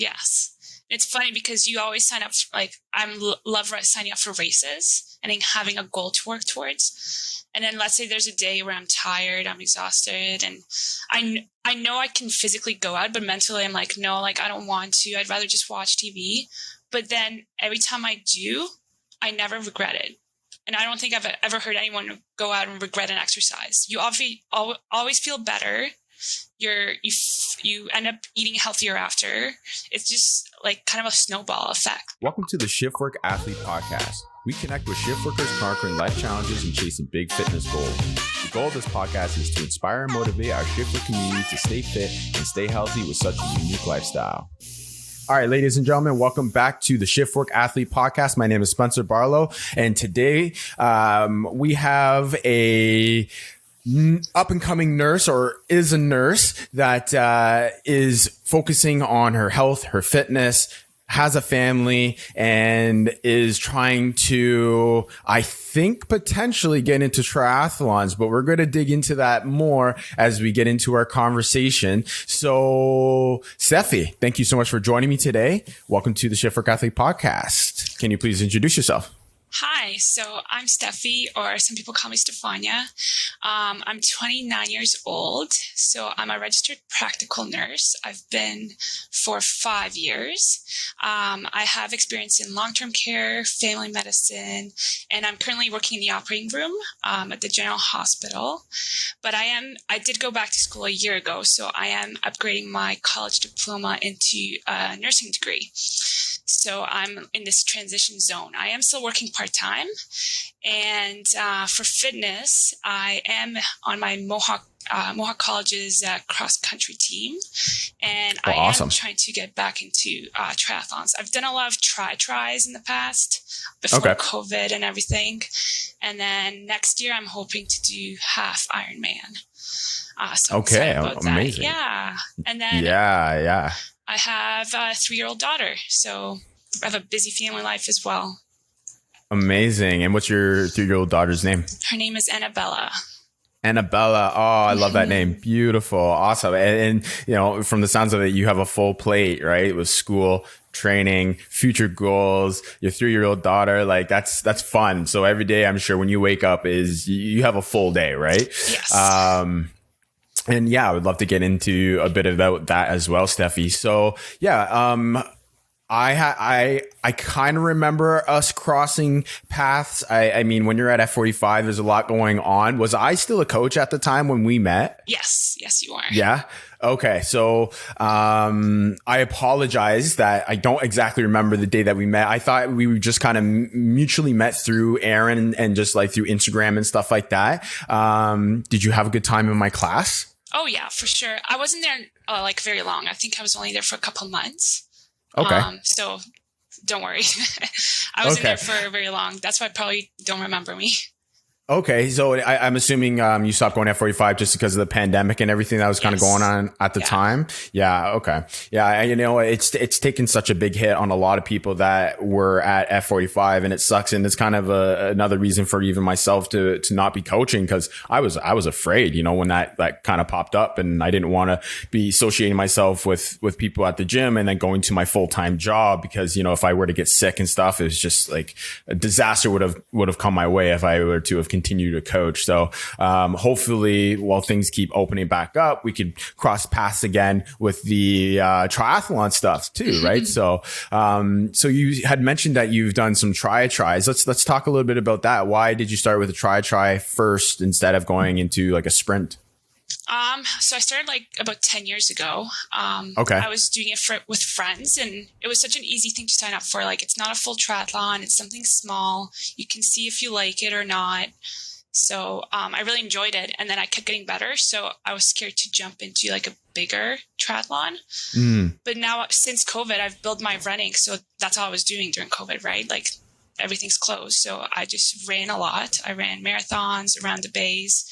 Yes. It's funny because you always sign up for, like, love signing up for races and then having a goal to work towards. And then let's say there's a day where I'm tired, I'm exhausted, and I know I can physically go out, but mentally I'm like, no, like I don't want to. I'd rather just watch TV. But then every time I do, I never regret it. And I don't think I've ever heard anyone go out and regret an exercise. You obviously always feel better. You end up eating healthier after. It's just like kind of a snowball effect. Welcome to the Shiftwork Athlete Podcast. We connect with shift workers conquering life challenges and chasing big fitness goals. The goal of this podcast is to inspire and motivate our shiftwork community to stay fit and stay healthy with such a unique lifestyle. All right, ladies and gentlemen, welcome back to the Shiftwork Athlete Podcast. My name is Spencer Barlow, and today we have a up-and-coming nurse, or is a nurse, that is focusing on her health, her fitness, has a family, and is trying to, I think, potentially get into triathlons, but we're going to dig into that more as we get into our conversation. So, Stefi, thank you so much for joining me today. Welcome to the Shiftwork Athlete Podcast. Can you please introduce yourself? Hi, so I'm Stefi, or some people call me Stefania. I'm 29 years old, so I'm a registered practical nurse. I've been for 5 years. I have experience in long-term care, family medicine, and I'm currently working in the operating room at the General Hospital. But I did go back to school a year ago, so I am upgrading my college diploma into a nursing degree. So I'm in this transition zone. I am still working part-time. And for fitness, I am on my Mohawk College's cross-country team. And I am trying to get back into triathlons. I've done a lot of tries in the past before COVID and everything. And then next year, I'm hoping to do half Iron Man. So amazing. Yeah. And then I have a 3-year-old daughter, so I have a busy family life as well. Amazing. And what's your 3-year-old daughter's name? Her name is Annabella. Annabella. Oh, I love that name. Beautiful. Awesome. And, you know, from the sounds of it, you have a full plate, right? With school, training, future goals, your 3-year-old daughter. Like that's fun. So every day, I'm sure when you wake up you have a full day, right? Yes. And yeah, I would love to get into a bit about that as well, Stefi. So yeah, I kind of remember us crossing paths. I mean, when you're at F45, there's a lot going on. Was I still a coach at the time when we met? Yes, you are. Yeah. Okay. So, I apologize that I don't exactly remember the day that we met. I thought we just kind of mutually met through Aaron and just like through Instagram and stuff like that. Did you have a good time in my class? Oh yeah, for sure. I wasn't there like very long. I think I was only there for a couple months. Okay. So don't worry. I wasn't there for very long. That's why I probably don't remember me. Okay. So I'm assuming you stopped going F45 just because of the pandemic and everything that was kind of going on at the time. Yeah. Okay. Yeah. You know, it's taken such a big hit on a lot of people that were at F45, and it sucks. And it's kind of another reason for even myself to not be coaching, because I was afraid, you know, when that kind of popped up, and I didn't want to be associating myself with people at the gym and then going to my full-time job, because, you know, if I were to get sick and stuff, it's just like a disaster would have come my way if I were to have continue to coach. So hopefully, while things keep opening back up, we could cross paths again with the triathlon stuff too, right? So you had mentioned that you've done some tries. Let's talk a little bit about that. Why did you start with a try first instead of going into like a sprint? So I started like about 10 years ago. I was doing it with friends, and it was such an easy thing to sign up for. Like, it's not a full triathlon. It's something small. You can see if you like it or not. So, I really enjoyed it. And then I kept getting better. So I was scared to jump into like a bigger triathlon. But now since COVID, I've built my running. So that's all I was doing during COVID, right? Like, everything's closed. So I just ran a lot. I ran marathons around the bays.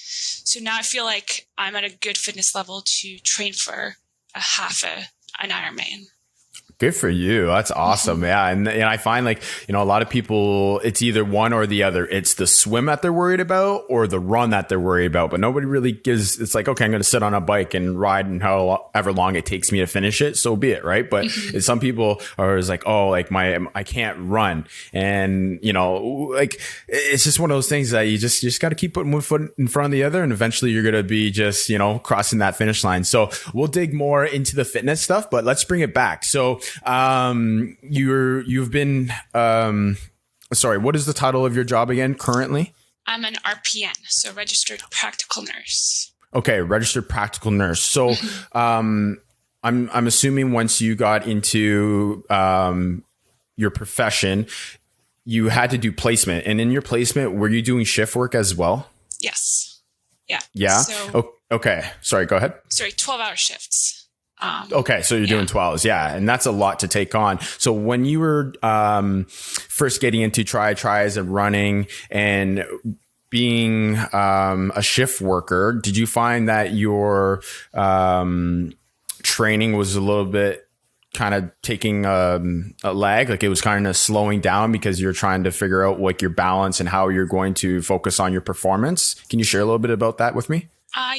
So now I feel like I'm at a good fitness level to train for an Ironman. Good for you. That's awesome. Yeah. And I find like, a lot of people, it's either one or the other. It's the swim that they're worried about or the run that they're worried about. But nobody really it's like, okay, I'm going to sit on a bike and ride and however long it takes me to finish it. So be it. Right. But some people are like, oh, like I can't run. And, like it's just one of those things that you just got to keep putting one foot in front of the other. And eventually you're going to be just, crossing that finish line. So we'll dig more into the fitness stuff, but let's bring it back. So, you've been, sorry, what is the title of your job again currently? I'm an RPN, so registered practical nurse. Okay. Registered practical nurse. So, I'm assuming once you got into, your profession, you had to do placement, and in your placement, were you doing shift work as well? Yes. Yeah. Yeah. So, okay. Sorry. Go ahead. 12-hour shifts. Okay. So you're doing 12s. Yeah. And that's a lot to take on. So when you were, first getting into tries and running and being, a shift worker, did you find that your, training was a little bit kind of taking, a lag? Like it was kind of slowing down because you're trying to figure out like your balance and how you're going to focus on your performance. Can you share a little bit about that with me?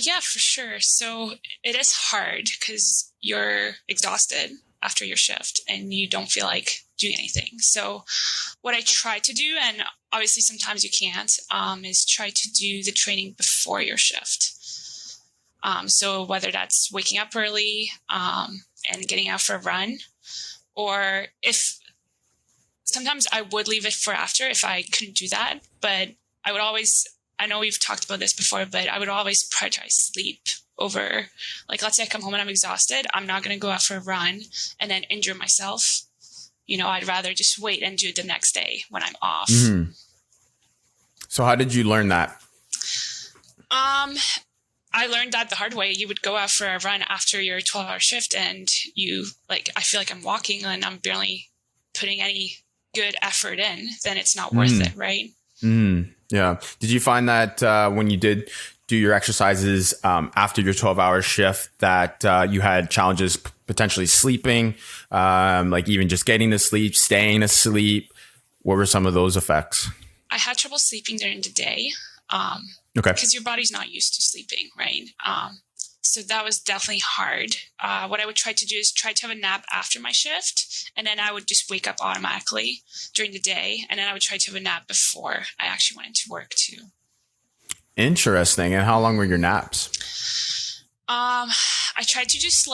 Yeah, for sure. So it is hard because you're exhausted after your shift and you don't feel like doing anything. So what I try to do, and obviously sometimes you can't, is try to do the training before your shift. So whether that's waking up early and getting out for a run, or if sometimes I would leave it for after if I couldn't do that, but I know we've talked about this before, but I would always prioritize sleep over, like, let's say I come home and I'm exhausted. I'm not going to go out for a run and then injure myself. I'd rather just wait and do it the next day when I'm off. Mm-hmm. So how did you learn that? I learned that the hard way. You would go out for a run after your 12-hour shift and I feel like I'm walking and I'm barely putting any good effort in, then it's not worth it, right? Mm. Yeah. Did you find that when you did do your exercises after your 12-hour shift that you had challenges potentially sleeping, like even just getting to sleep, staying asleep? What were some of those effects? I had trouble sleeping during the day. Okay. Because your body's not used to sleeping, right? So that was definitely hard. What I would try to do is try to have a nap after my shift, and then I would just wake up automatically during the day, and then I would try to have a nap before I actually went into work too. Interesting. And how long were your naps? I tried to just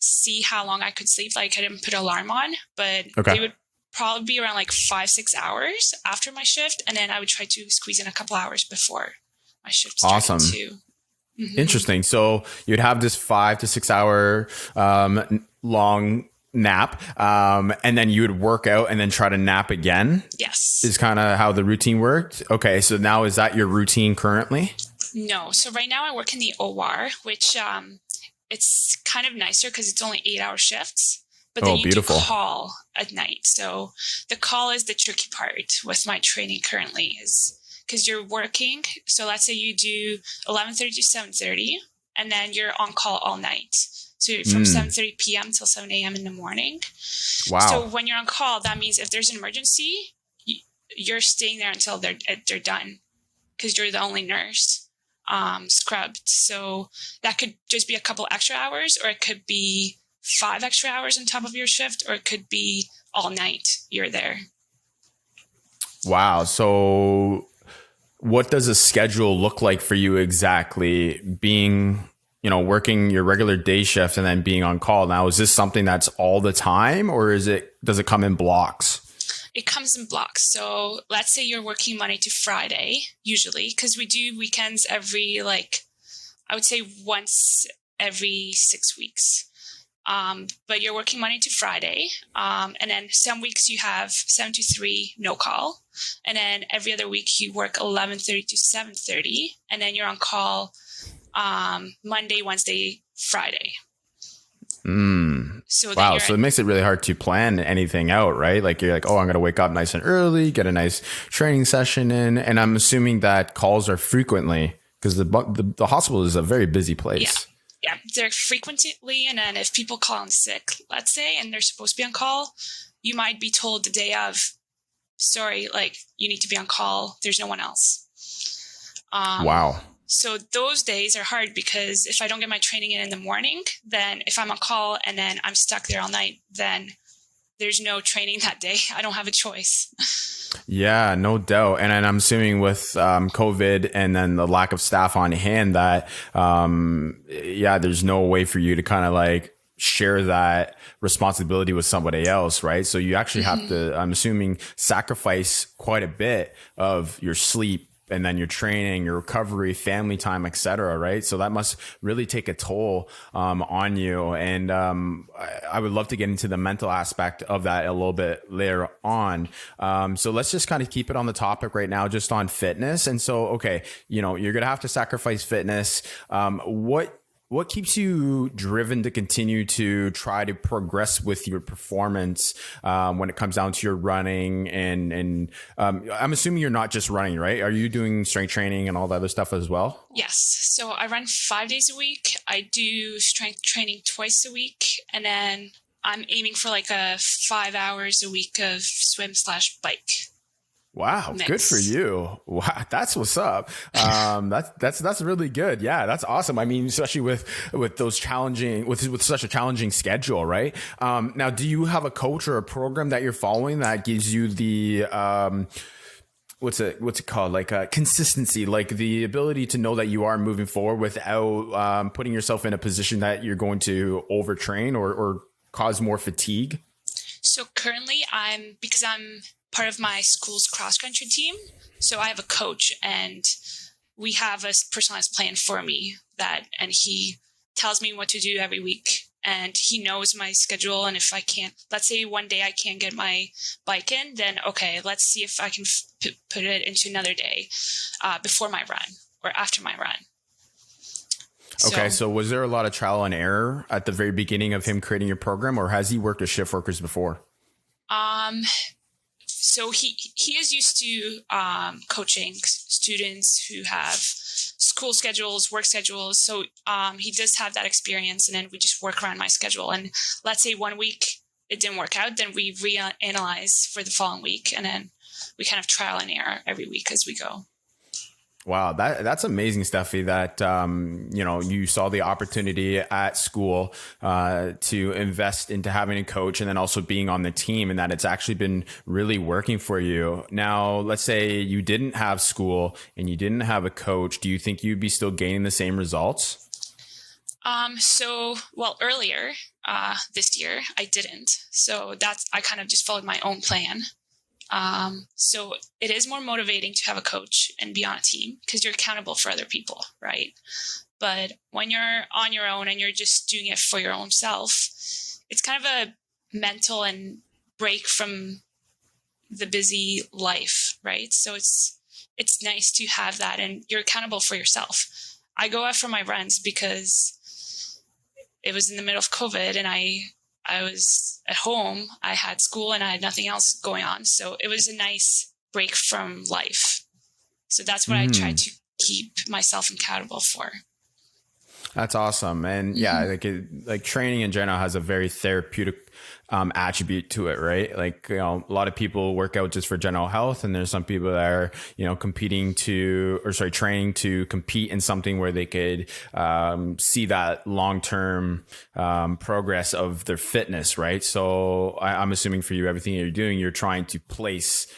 see how long I could sleep. I didn't put an alarm on, but they would probably be around 5-6 hours after my shift, and then I would try to squeeze in a couple hours before my shift started. Awesome. Too. Mm-hmm. Interesting. So you'd have this 5 to 6 hour long nap, and then you would work out and then try to nap again. Yes. Is kind of how the routine worked. Okay. So now is that your routine currently? No. So right now I work in the OR, which it's kind of nicer because it's only 8-hour shifts. But then you do call at night. So the call is the tricky part with my training currently, is because you're working. So let's say you do 11:30 to 7:30, and then you're on call all night. So from 7:30 p.m. till 7 a.m. in the morning. Wow. So when you're on call, that means if there's an emergency, you're staying there until they're done, because you're the only nurse scrubbed. So that could just be a couple extra hours, or it could be 5 extra hours on top of your shift, or it could be all night you're there. Wow. So what does a schedule look like for you exactly, being, working your regular day shift and then being on call? Now, is this something that's all the time, or does it come in blocks? It comes in blocks. So let's say you're working Monday to Friday, usually, because we do weekends every, I would say once every 6 weeks. But you're working Monday to Friday. And then some weeks you have 7 to 3, no call. And then every other week you work 11:30 to 7:30. And then you're on call Monday, Wednesday, Friday. So wow. So it makes it really hard to plan anything out, right? You're I'm going to wake up nice and early, get a nice training session in. And I'm assuming that calls are frequently, because the hospital is a very busy place. yeah, they're frequently. And then if people call in sick, let's say, and they're supposed to be on call, you might be told the day of, sorry, like you need to be on call. There's no one else. Wow. So those days are hard because if I don't get my training in the morning, then if I'm on call and then I'm stuck there all night, then there's no training that day. I don't have a choice. Yeah, no doubt. And I'm assuming with COVID and then the lack of staff on hand that, there's no way for you to kind of like share that responsibility with somebody else, right? So you actually have to, I'm assuming, sacrifice quite a bit of your sleep and then your training, your recovery, family time, etc. Right? So that must really take a toll on you. And I would love to get into the mental aspect of that a little bit later on. So let's just kind of keep it on the topic right now, just on fitness. And so, okay, you're gonna have to sacrifice fitness. What keeps you driven to continue to try to progress with your performance when it comes down to your running? And I'm assuming you're not just running, right? Are you doing strength training and all that other stuff as well? Yes. So I run 5 days a week. I do strength training twice a week. And then I'm aiming for like 5 hours a week of swim/bike. Wow, mix. Good for you. Wow, that's what's up. That's really good. Yeah, that's awesome. I mean, especially with those challenging with such a challenging schedule, right? Now, do you have a coach or a program that you're following that gives you the what's it called? Like consistency, like the ability to know that you are moving forward without putting yourself in a position that you're going to overtrain or cause more fatigue? So currently because I'm part of my school's cross-country team. So I have a coach and we have a personalized plan for me and he tells me what to do every week and he knows my schedule. And if I can't, let's say one day I can't get my bike in, then okay, let's see if I can put it into another day before my run or after my run. Okay. So was there a lot of trial and error at the very beginning of him creating your program, or has he worked with shift workers before? So he is used to coaching students who have school schedules, work schedules. So he does have that experience, and then we just work around my schedule. And let's say 1 week it didn't work out, then we reanalyze for the following week, and then we kind of trial and error every week as we go. Wow, that's amazing, Stefi, that you saw the opportunity at school to invest into having a coach and then also being on the team, and that it's actually been really working for you. Now, let's say you didn't have school and you didn't have a coach. Do you think you'd be still gaining the same results? Earlier this year, I didn't. So I kind of just followed my own plan. So it is more motivating to have a coach and be on a team because you're accountable for other people, right? But when you're on your own and you're just doing it for your own self, it's kind of a mental and break from the busy life, right? So it's nice to have that and you're accountable for yourself. I go out for my runs because it was in the middle of COVID and I was at home, I had school and I had nothing else going on. So it was a nice break from life. So that's what I try to keep myself accountable for. That's awesome. And yeah, like training in general has a very therapeutic attribute to it, right? Like, a lot of people work out just for general health, and there's some people that are, training to compete in something where they could see that long-term progress of their fitness, right? So I'm assuming for you, everything you're doing, you're trying to place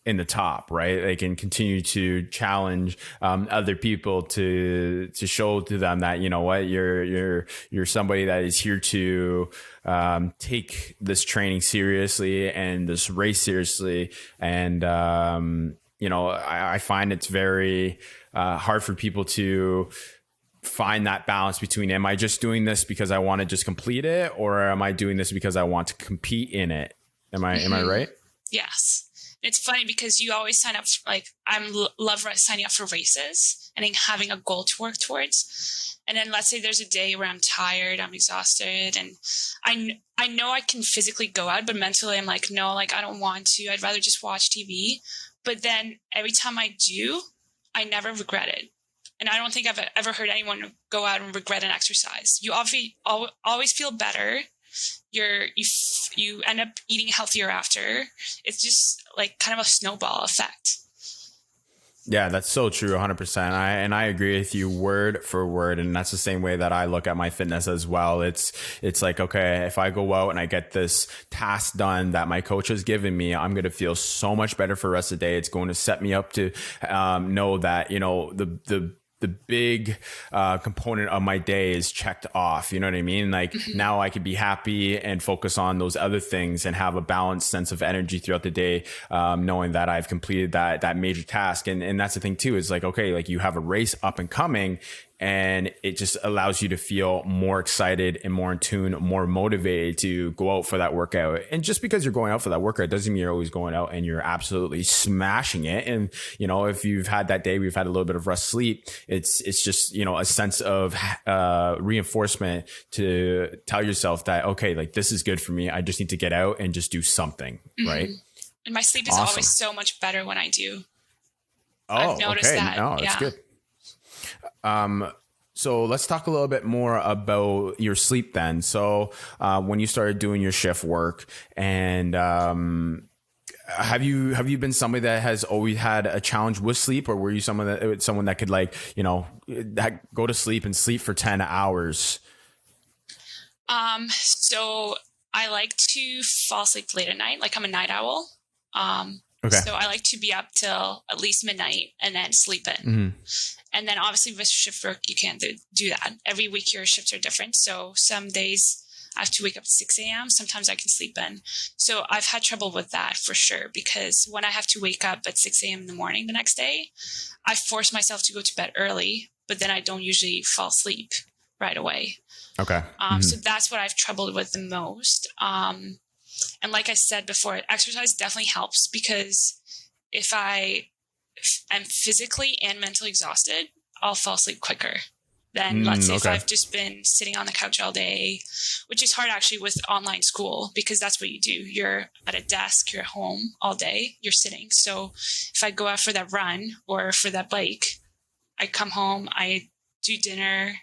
in the top, right? They can continue to challenge other people to show to them that, you're somebody that is here to take this training seriously and this race seriously. And I find it's very hard for people to find that balance between, am I just doing this because I want to just complete it, or am I doing this because I want to compete in it? Am I right? Yes. It's funny because you always sign up love signing up for races and then having a goal to work towards. And then let's say there's a day where I'm tired, I'm exhausted, and I know I can physically go out, but mentally I'm like, no, I don't want to. I'd rather just watch TV. But then every time I do, I never regret it. And I don't think I've ever heard anyone go out and regret an exercise. You obviously always feel better. You end up eating healthier after. It's just like kind of a snowball effect. Yeah, that's so true, 100%. I agree with you word for word, and that's the same way that I look at my fitness as well. It's like, okay, if I go out and I get this task done that my coach has given me, I'm going to feel so much better for the rest of the day. It's going to set me up to know that, the big component of my day is checked off. You know what I mean? Like now I could be happy and focus on those other things and have a balanced sense of energy throughout the day, knowing that I've completed that major task. And that's the thing too, is like, okay, like you have a race up and coming, and it just allows you to feel more excited and more in tune, more motivated to go out for that workout. And just because you're going out for that workout doesn't mean you're always going out and you're absolutely smashing it. And, if you've had that day, we've had a little bit of rest sleep, it's just, a sense of reinforcement to tell yourself that, okay, like this is good for me. I just need to get out and just do something. Mm-hmm. Right. And my sleep is always so much better when I do. Oh, I've noticed that. No, that's good. So let's talk a little bit more about your sleep then. So, when you started doing your shift work, and, have you been somebody that has always had a challenge with sleep, or were you someone that could go to sleep and sleep for 10 hours? So I like to fall asleep late at night. Like I'm a night owl. Okay. So I like to be up till at least midnight and then sleep in. Mm-hmm. And then obviously with shift work, you can't do that. Every week your shifts are different. So some days I have to wake up at 6 a.m. Sometimes I can sleep in. So I've had trouble with that for sure, because when I have to wake up at 6 a.m. in the morning the next day, I force myself to go to bed early, but then I don't usually fall asleep right away. Okay. So that's what I've troubled with the most. And like I said before, exercise definitely helps, because if I am physically and mentally exhausted, I'll fall asleep quicker than, let's say, if I've just been sitting on the couch all day, which is hard actually with online school, because that's what you do. You're at a desk, you're at home all day, you're sitting. So if I go out for that run or for that bike, I come home, I do dinner,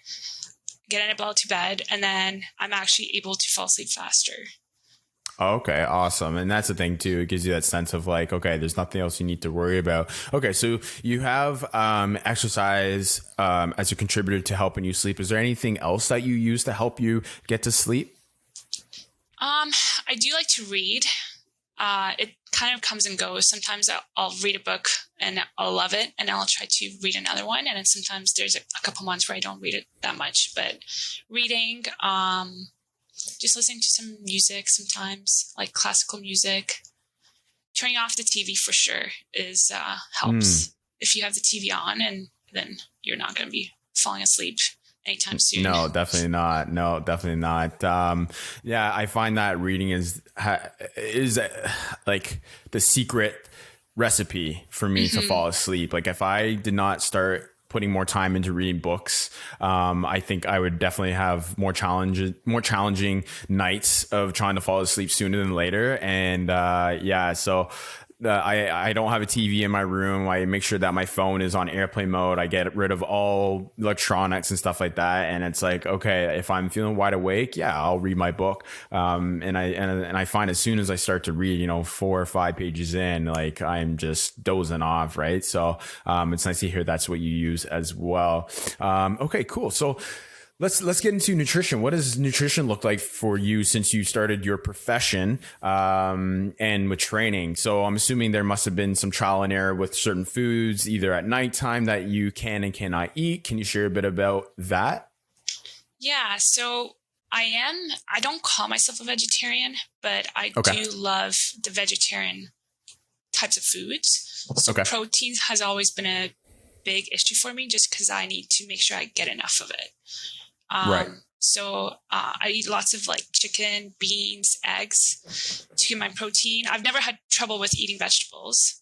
get in a ball to bed, and then I'm actually able to fall asleep faster. Okay, awesome. And that's the thing too. It gives you that sense of like, okay, there's nothing else you need to worry about. Okay, so you have exercise as a contributor to helping you sleep. Is there anything else that you use to help you get to sleep? I do like to read. It kind of comes and goes. Sometimes I'll read a book and I'll love it, and I'll try to read another one. And then sometimes there's a couple months where I don't read it that much. But reading, just listening to some music sometimes, like classical music. Turning off the TV for sure is helps. If you have the TV on, and then you're not going to be falling asleep anytime soon. No, definitely not. Yeah, I find that reading is like the secret recipe for me to fall asleep. Like if I did not start putting more time into reading books, I think I would definitely have more challenging nights of trying to fall asleep sooner than later. And so I don't have a TV in my room. I make sure that my phone is on airplane mode. I get rid of all electronics and stuff like that. And it's like, okay, if I'm feeling wide awake, yeah, I'll read my book. And I find as soon as I start to read, 4 or 5 pages in, like I'm just dozing off. Right. So, it's nice to hear that's what you use as well. Okay, cool. So, Let's get into nutrition. What does nutrition look like for you since you started your profession and with training? So I'm assuming there must have been some trial and error with certain foods, either at nighttime that you can and cannot eat. Can you share a bit about that? Yeah, so I don't call myself a vegetarian, but I do love the vegetarian types of foods. So protein has always been a big issue for me, just because I need to make sure I get enough of it. Right. So I eat lots of like chicken, beans, eggs to get my protein. I've never had trouble with eating vegetables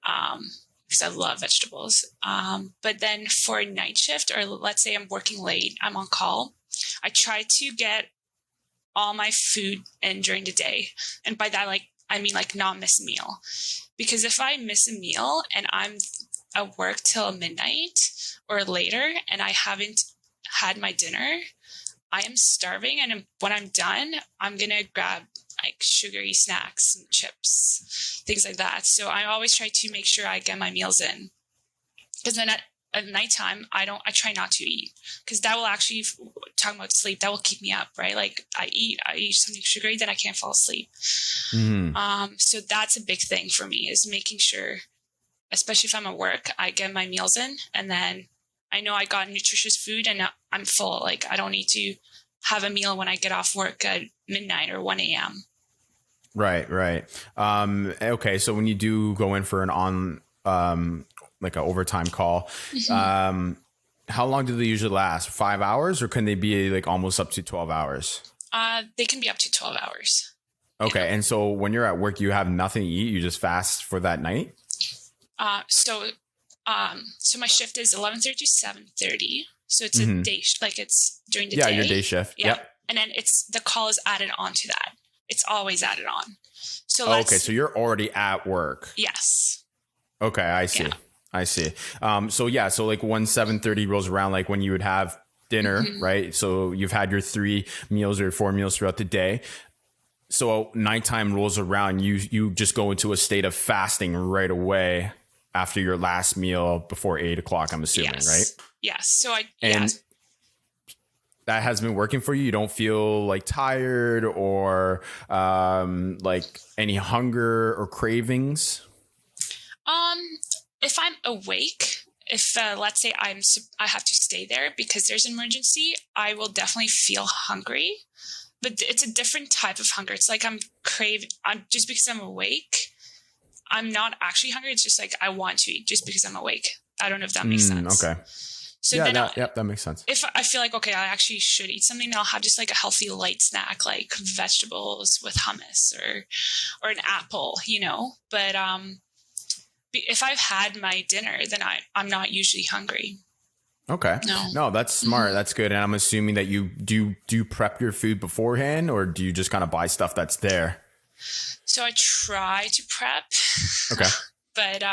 because I love vegetables. But then for a night shift, or let's say I'm working late, I'm on call, I try to get all my food in during the day. And by that, I mean not miss a meal. Because if I miss a meal and I'm at work till midnight or later and I haven't had my dinner, I am starving. And when I'm done, I'm going to grab like sugary snacks and chips, things like that. So I always try to make sure I get my meals in. Because then at nighttime, I try not to eat. Because that will actually, talking about sleep, that will keep me up, right? Like I eat something sugary, then I can't fall asleep. So that's a big thing for me, is making sure, especially if I'm at work, I get my meals in, and then I know I got nutritious food and I'm full. Like I don't need to have a meal when I get off work at midnight or 1 a.m. Right. Okay. So when you do go in for an like an overtime call, how long do they usually last? 5 hours, or can they be like almost up to 12 hours? They can be up to 12 hours. Okay. Yeah. And so when you're at work, you have nothing to eat. You just fast for that night? So my shift is 11:30 to 7:30. So it's a day, like it's during the day. Yeah, your day shift. Yeah. Yep. And then the call is added on to that. It's always added on. So okay. So you're already at work. Yes. Okay. I see. Yeah. I see. So like when 7:30 rolls around, like when you would have dinner, right? So you've had your 3 meals or 4 meals throughout the day. So nighttime rolls around, you just go into a state of fasting right away after your last meal before 8 o'clock, I'm assuming, right? Yes. So that has been working for you. You don't feel like tired or like any hunger or cravings? If I'm awake, if let's say I have to stay there because there's an emergency, I will definitely feel hungry. But it's a different type of hunger. It's like I'm just because I'm awake. I'm not actually hungry. It's just like I want to eat just because I'm awake. I don't know if that makes sense. Okay. So that makes sense. If I feel like, okay, I actually should eat something, I'll have just like a healthy light snack, like vegetables with hummus or an apple, But if I've had my dinner, then I'm not usually hungry. Okay. No, that's smart. That's good. And I'm assuming that you do prep your food beforehand, or do you just kind of buy stuff that's there? So I try to prep. Okay. But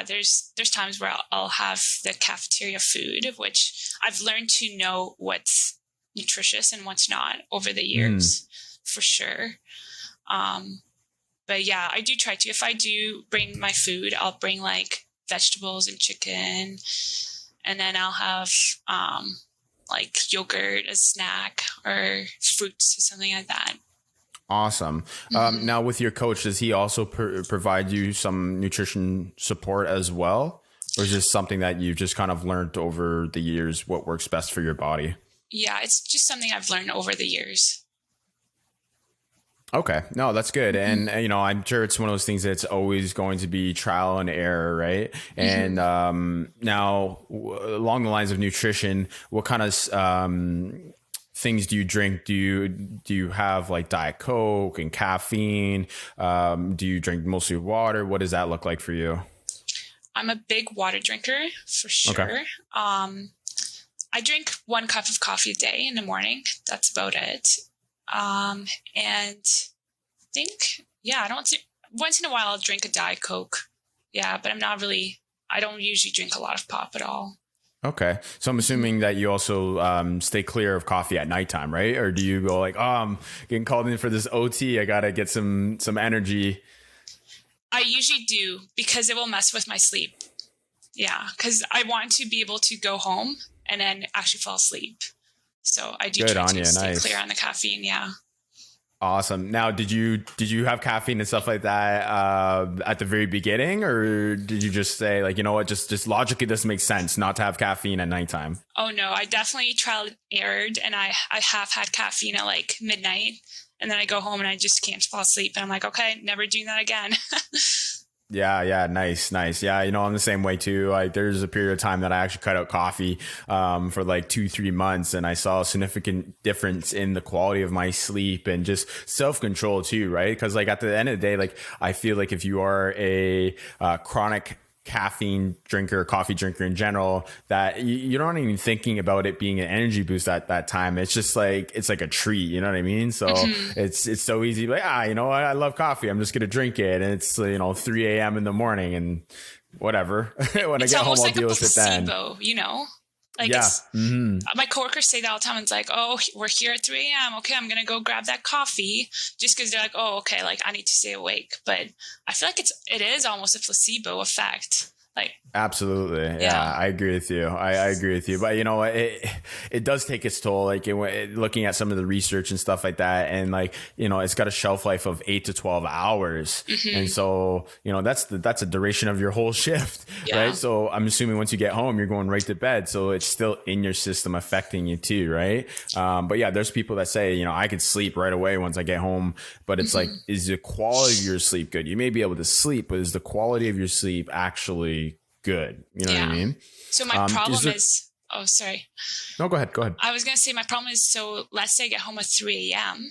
there's times where I'll have the cafeteria food, which I've learned to know what's nutritious and what's not over the years, for sure. But yeah, I do try to. If I do bring my food, I'll bring like vegetables and chicken. And then I'll have like yogurt as a snack or fruits or something like that. Awesome. Now with your coach, does he also provide you some nutrition support as well? Or is this something that you've just kind of learned over the years, what works best for your body? Yeah, it's just something I've learned over the years. Okay. No, that's good. And, I'm sure it's one of those things that's always going to be trial and error, right? And now along the lines of nutrition, what kind of things do you drink? Do you have like Diet Coke and caffeine? Do you drink mostly water? What does that look like for you? I'm a big water drinker for sure. Okay. I drink 1 cup of coffee a day in the morning. That's about it. And I think, once in a while I'll drink a Diet Coke. Yeah, but I don't usually drink a lot of pop at all. Okay. So I'm assuming that you also stay clear of coffee at nighttime, right? Or do you go like, I'm getting called in for this OT. I got to get some energy. I usually do because it will mess with my sleep. Yeah, because I want to be able to go home and then actually fall asleep. So I do try to stay clear on the caffeine. Yeah. Awesome. Now, did you have caffeine and stuff like that at the very beginning, or did you just say like, you know what, just logically this makes sense not to have caffeine at nighttime? Oh no, I definitely trial and errored, and I have had caffeine at like midnight, and then I go home and I just can't fall asleep, and I'm like, okay, never doing that again. Yeah. Nice. Yeah. I'm the same way too. Like there's a period of time that I actually cut out coffee, for like 2-3 months, and I saw a significant difference in the quality of my sleep and just self-control too. Right. Cause like at the end of the day, like I feel like if you are a chronic caffeine drinker, coffee drinker in general, that you're not even thinking about it being an energy boost at that time. It's just like, it's like a treat, you know what I mean? So it's so easy, like, you know what? I love coffee. I'm just going to drink it. And it's, 3 a.m. in the morning and whatever. When I It's get home, almost I'll like a deal with it then. placebo, you know? Like Yeah. it's my coworkers say that all the time. It's like, oh, we're here at 3 a.m. Okay, I'm gonna go grab that coffee, just because they're like, oh, okay, like I need to stay awake. But I feel like it is almost a placebo effect. Like, Absolutely. Yeah, I agree with you. I agree with you. But you know what? It does take its toll. Like looking at some of the research and stuff like that. And like, it's got a shelf life of 8 to 12 hours. And so, that's a duration of your whole shift. Yeah. Right. So I'm assuming once you get home, you're going right to bed. So it's still in your system affecting you too. Right. But yeah, there's people that say, I could sleep right away once I get home, but it's like, is the quality of your sleep good? You may be able to sleep, but is the quality of your sleep actually good? You know what I mean? So my problem is, oh, sorry. No, go ahead. I was going to say my problem is, so let's say I get home at 3 a.m.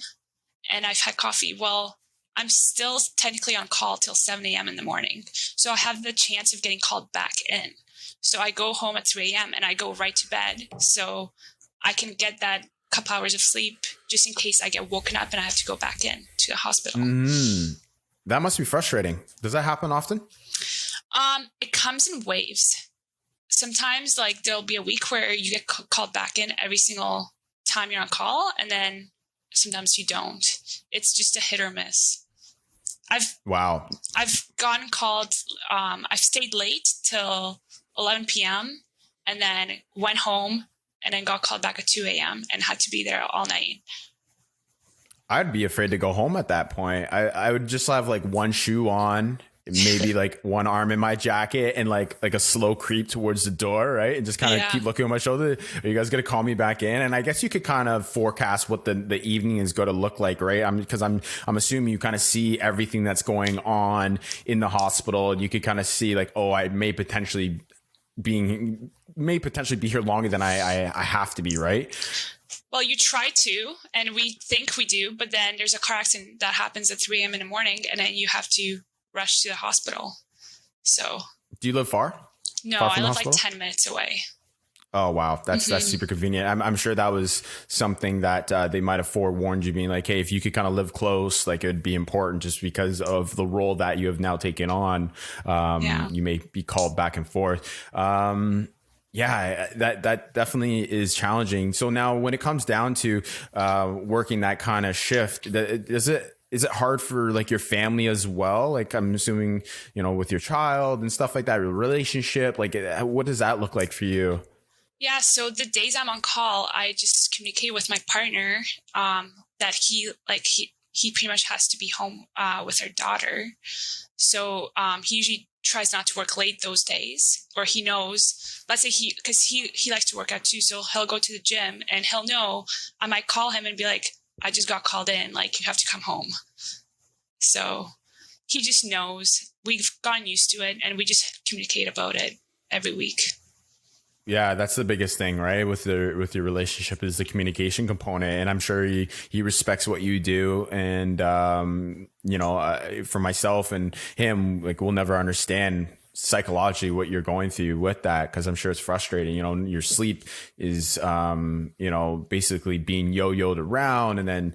and I've had coffee. Well, I'm still technically on call till 7 a.m. in the morning. So I have the chance of getting called back in. So I go home at 3 a.m. and I go right to bed. So I can get that couple hours of sleep just in case I get woken up and I have to go back in to the hospital. That must be frustrating. Does that happen often? It comes in waves. Sometimes like there'll be a week where you get called back in every single time you're on call. And then sometimes you don't. It's just a hit or miss. I've gotten called. I've stayed late till 11 p.m. and then went home and then got called back at 2 a.m. and had to be there all night. I'd be afraid to go home at that point. I would just have like one shoe on, maybe like one arm in my jacket, and like a slow creep towards the door, right? And just kind of keep looking at my shoulder. Are you guys going to call me back in? And I guess you could kind of forecast what the evening is going to look like, right? Because I'm assuming you kind of see everything that's going on in the hospital. You could kind of see like, oh, I may potentially be here longer than I have to be, right? Well, you try to, and we think we do, but then there's a car accident that happens at 3 a.m. in the morning, and then you have to rush to the hospital. So, do you live far? No, I live like 10 minutes away. Oh, wow. That's super convenient. I'm sure that was something that they might have forewarned you, being like, hey, if you could kind of live close, like it would be important just because of the role that you have now taken on. You may be called back and forth. Yeah, that definitely is challenging. So now when it comes down to working that kind of shift, is it hard for like your family as well? Like I'm assuming, with your child and stuff like that, your relationship, like what does that look like for you? Yeah. So the days I'm on call, I just communicate with my partner that he pretty much has to be home with our daughter. So he usually tries not to work late those days, or he knows, let's say because he likes to work out too. So he'll go to the gym and he'll know I might call him and be like, I just got called in, like you have to come home. So he just knows. We've gotten used to it and we just communicate about it every week. Yeah, that's the biggest thing, right? With your relationship is the communication component. And I'm sure he respects what you do. And, for myself and him, like we'll never understand psychologically what you're going through with that, because I'm sure it's frustrating. Your sleep is basically being yo-yoed around, and then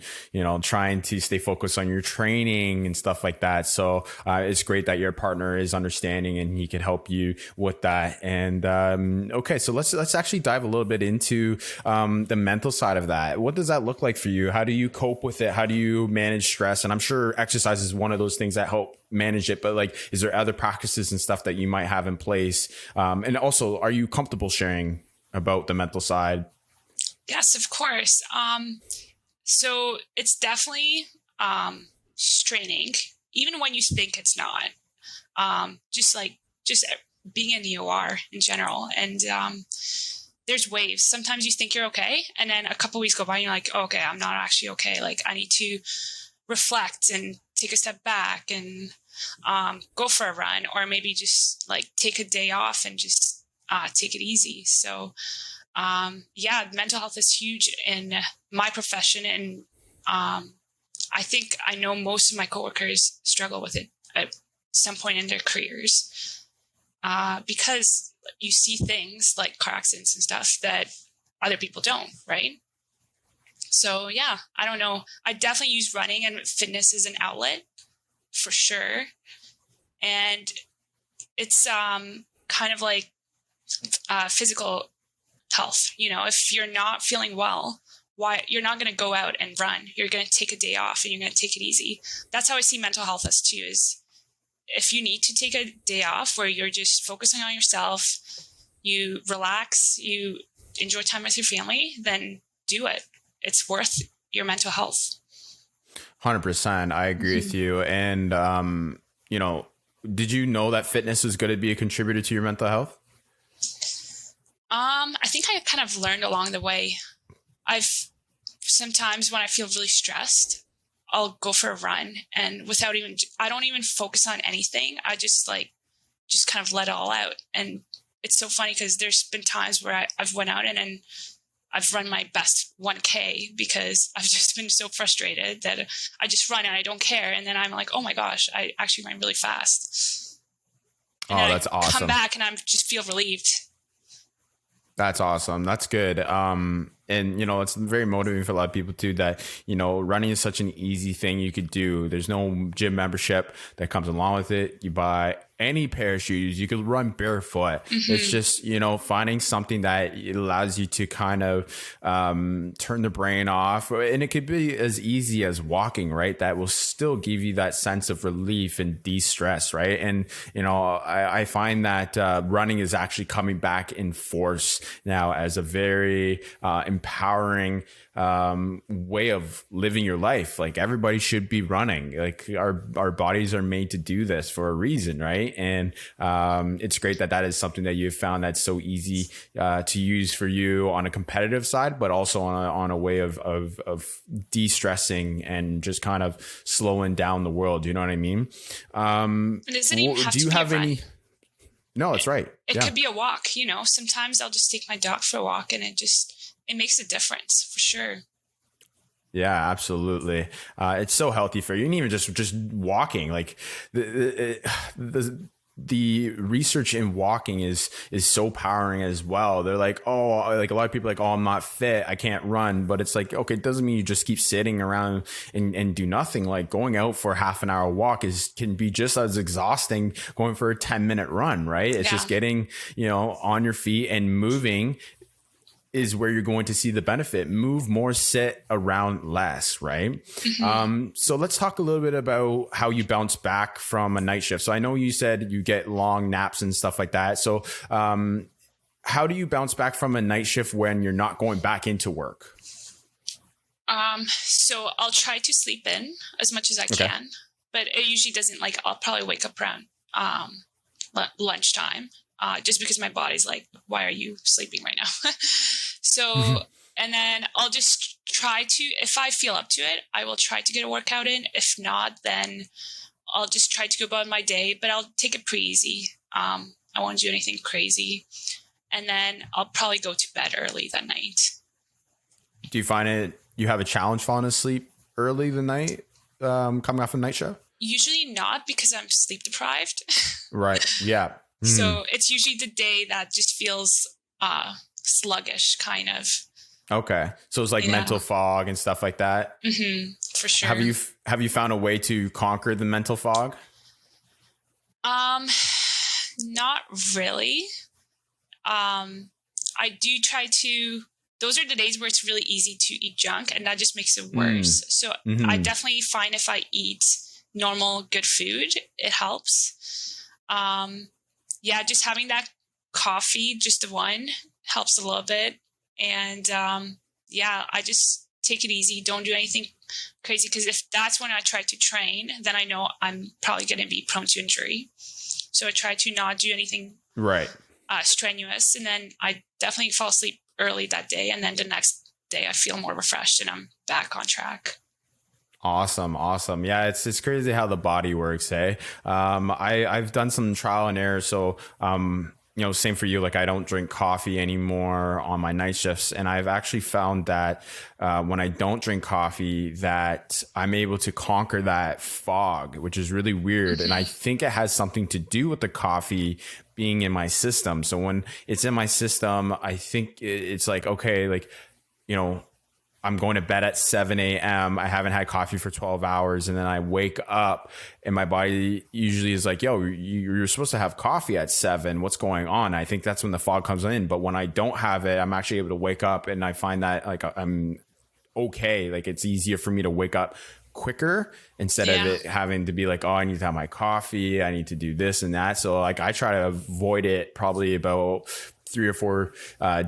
trying to stay focused on your training and stuff like that. So it's great that your partner is understanding and he can help you with that. And okay, so let's actually dive a little bit into the mental side of that. What does that look like for you? How do you cope with it? How do you manage stress? And I'm sure exercise is one of those things that help manage it, but like, is there other practices and stuff that you might have in place? And also, are you comfortable sharing about the mental side? Yes, of course. So it's definitely straining, even when you think it's not. Just being in the OR in general. And there's waves. Sometimes you think you're okay, and then a couple weeks go by and you're like, oh, okay, I'm not actually okay. Like I need to reflect and take a step back and go for a run, or maybe just like take a day off and just take it easy. So mental health is huge in my profession. And I think I know most of my coworkers struggle with it at some point in their careers. because you see things like car accidents and stuff that other people don't, right? So yeah, I don't know. I definitely use running and fitness as an outlet for sure. And it's kind of like physical health. You know, if you're not feeling well, why you're not going to go out and run. You're going to take a day off and you're going to take it easy. That's how I see mental health as too, is if you need to take a day off where you're just focusing on yourself, you relax, you enjoy time with your family, then do it. It's worth your mental health. 100%. I agree with you. And, you know, did you know that fitness was going to be a contributor to your mental health? I think I kind of learned along the way. Sometimes when I feel really stressed, I'll go for a run, and I don't even focus on anything. I just kind of let it all out. And it's so funny because there's been times where I've went out and I've run my best 1K because I've just been so frustrated that I just run and I don't care. And then I'm like, oh my gosh, I actually ran really fast. And that's awesome. Come back and I just feel relieved. That's awesome. That's good. And, you know, it's very motivating for a lot of people too, that, you know, running is such an easy thing you could do. There's no gym membership that comes along with it. You buy any pair of shoes, you could run barefoot. It's just, you know, finding something that allows you to kind of turn the brain off. And it could be as easy as walking, right? That will still give you that sense of relief and de-stress, right? And, you know, I find that running is actually coming back in force now as a very empowering way of living your life. Like, everybody should be running. Like, our bodies are made to do this for a reason, right? And it's great that is something that you've found that's so easy to use for you on a competitive side, but also on a way of de-stressing and just kind of slowing down the world. You know what I mean? Do you have any? No, that's right. It could be a walk. You know, sometimes I'll just take my dog for a walk, and it makes a difference for sure. Yeah, absolutely. It's so healthy for you. And even just walking, like the research in walking is so powering as well. They're like, oh, like a lot of people are like, oh, I'm not fit, I can't run. But it's like, okay, it doesn't mean you just keep sitting around and do nothing. Like, going out for a half an hour walk can be just as exhausting going for a 10-minute run, right? It's just getting, you know, on your feet and moving is where you're going to see the benefit. Move more, sit around less, right? So let's talk a little bit about how you bounce back from a night shift. So I know you said you get long naps and stuff like that. So how do you bounce back from a night shift when you're not going back into work? So I'll try to sleep in as much as I can, but it usually doesn't, like, I'll probably wake up around lunchtime. Just because my body's like, why are you sleeping right now? So, and then I'll just try to, if I feel up to it, I will try to get a workout in. If not, then I'll just try to go about my day, but I'll take it pretty easy. I won't do anything crazy. And then I'll probably go to bed early that night. Do you find you have a challenge falling asleep early the night, coming off a night show? Usually not, because I'm sleep deprived. Right. Yeah. So it's usually the day that just feels sluggish, kind of. Okay. So it's like mental fog and stuff like that. For sure. Have you found a way to conquer the mental fog? Not really. I do try to. Those are the days where it's really easy to eat junk, and that just makes it worse. So I definitely find if I eat normal, good food, it helps. Just having that coffee, just the one, helps a little bit. And I just take it easy. Don't do anything crazy, because if that's when I try to train, then I know I'm probably going to be prone to injury. So I try to not do anything strenuous. And then I definitely fall asleep early that day. And then the next day I feel more refreshed and I'm back on track. Awesome. Yeah, it's crazy how the body works. Hey, I've done some trial and error. So same for you. Like I don't drink coffee anymore on my night shifts. And I've actually found that when I don't drink coffee, that I'm able to conquer that fog, which is really weird. And I think it has something to do with the coffee being in my system. So when it's in my system, I think it's like, okay, like, I'm going to bed at 7 a.m. I haven't had coffee for 12 hours. And then I wake up and my body usually is like, yo, you're supposed to have coffee at 7. What's going on? I think that's when the fog comes in. But when I don't have it, I'm actually able to wake up and I find that like I'm okay. Like it's easier for me to wake up quicker instead of it having to be like, oh, I need to have my coffee. I need to do this and that. So like I try to avoid it probably about 3 or 4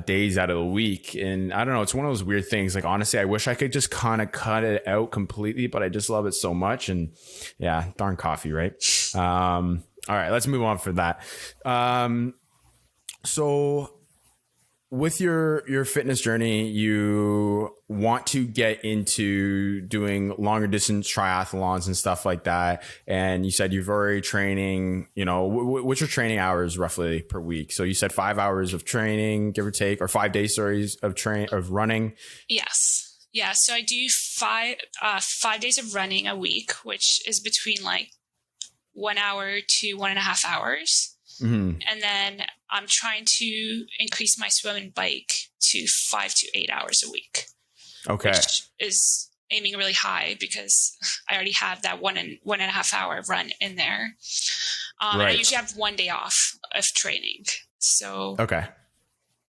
days out of the week. And I don't know, it's one of those weird things. Like, honestly, I wish I could just kind of cut it out completely, but I just love it so much. And yeah, darn coffee, right? All right, let's move on for that. So with your fitness journey, you want to get into doing longer distance triathlons and stuff like that. And you said you've already training, what's your training hours roughly per week? So you said 5 hours of training, give or take, or 5 days, of running. Yes. Yeah. So I do 5 days of running a week, which is between like 1 hour to 1.5 hours. Mm-hmm. And then I'm trying to increase my swim and bike to 5 to 8 hours a week. Okay. Which is aiming really high because I already have that 1.5 hour run in there. Right. And I usually have 1 day off of training. So, okay.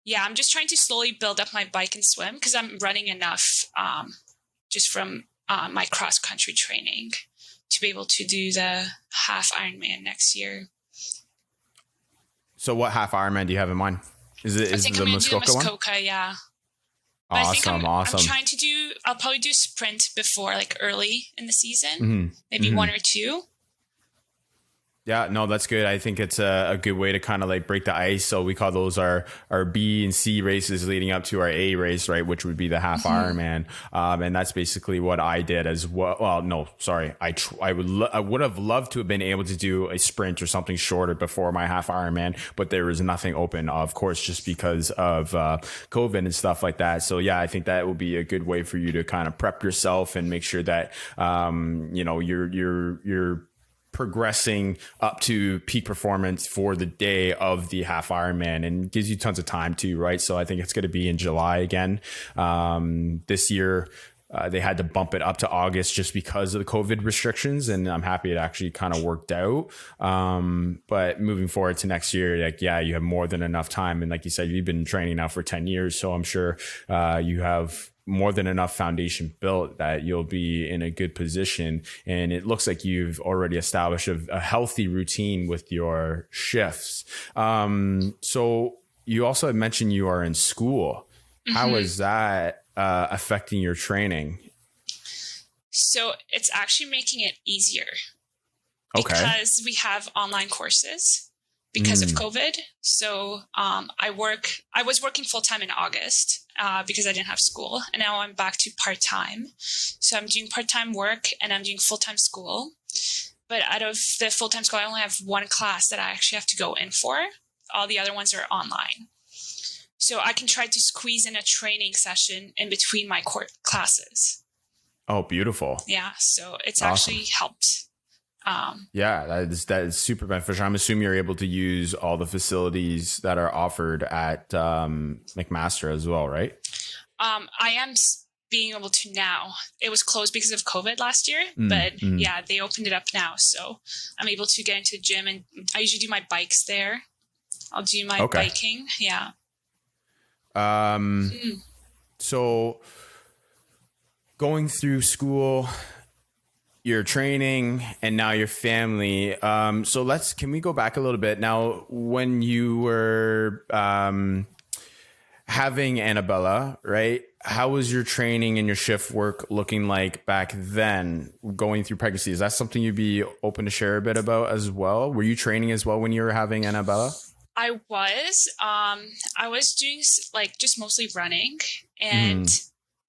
Yeah, I'm just trying to slowly build up my bike and swim because I'm running enough just from my cross country training to be able to do the half Ironman next year. So what half Ironman do you have in mind? Is the Muskoka one? Muskoka, yeah. Awesome. I'm trying to I'll probably do sprint before, like early in the season, maybe 1 or 2. Yeah, no, that's good. I think it's a good way to kind of like break the ice. So we call those our B and C races leading up to our A race, right? Which would be the half Ironman. And that's basically what I did as well. Well, no, sorry. I would have loved to have been able to do a sprint or something shorter before my half Ironman, but there was nothing open, of course, just because of COVID and stuff like that. So yeah, I think that will be a good way for you to kind of prep yourself and make sure that, you're progressing up to peak performance for the day of the half Ironman, and gives you tons of time too, right? So I think it's going to be in July again. This year, they had to bump it up to August just because of the COVID restrictions, and I'm happy it actually kind of worked out. But moving forward to next year, like, yeah, you have more than enough time. And like you said, you've been training now for 10 years. So I'm sure you have more than enough foundation built that you'll be in a good position. And it looks like you've already established a healthy routine with your shifts. So you also had mentioned you are in school. How is that affecting your training? So it's actually making it easier. Okay. Because we have online courses because of COVID. So I was working full-time in August because I didn't have school. And now I'm back to part-time. So I'm doing part-time work and I'm doing full-time school. But out of the full-time school, I only have one class that I actually have to go in for. All the other ones are online. So I can try to squeeze in a training session in between my classes. Oh, beautiful. Yeah. So it's awesome. Actually helped. Yeah, that is super beneficial. I'm assuming you're able to use all the facilities that are offered at McMaster as well, right? I am being able to now. It was closed because of COVID last year, but yeah, they opened it up now. So I'm able to get into the gym, and I usually do my bikes there. I'll do my biking. Yeah. So going through school, your training, and now your family. So can we go back a little bit now? When you were having Annabella, right? How was your training and your shift work looking like back then, going through pregnancy? Is that something you'd be open to share a bit about as well? Were you training as well when you were having Annabella? I was doing like just mostly running, and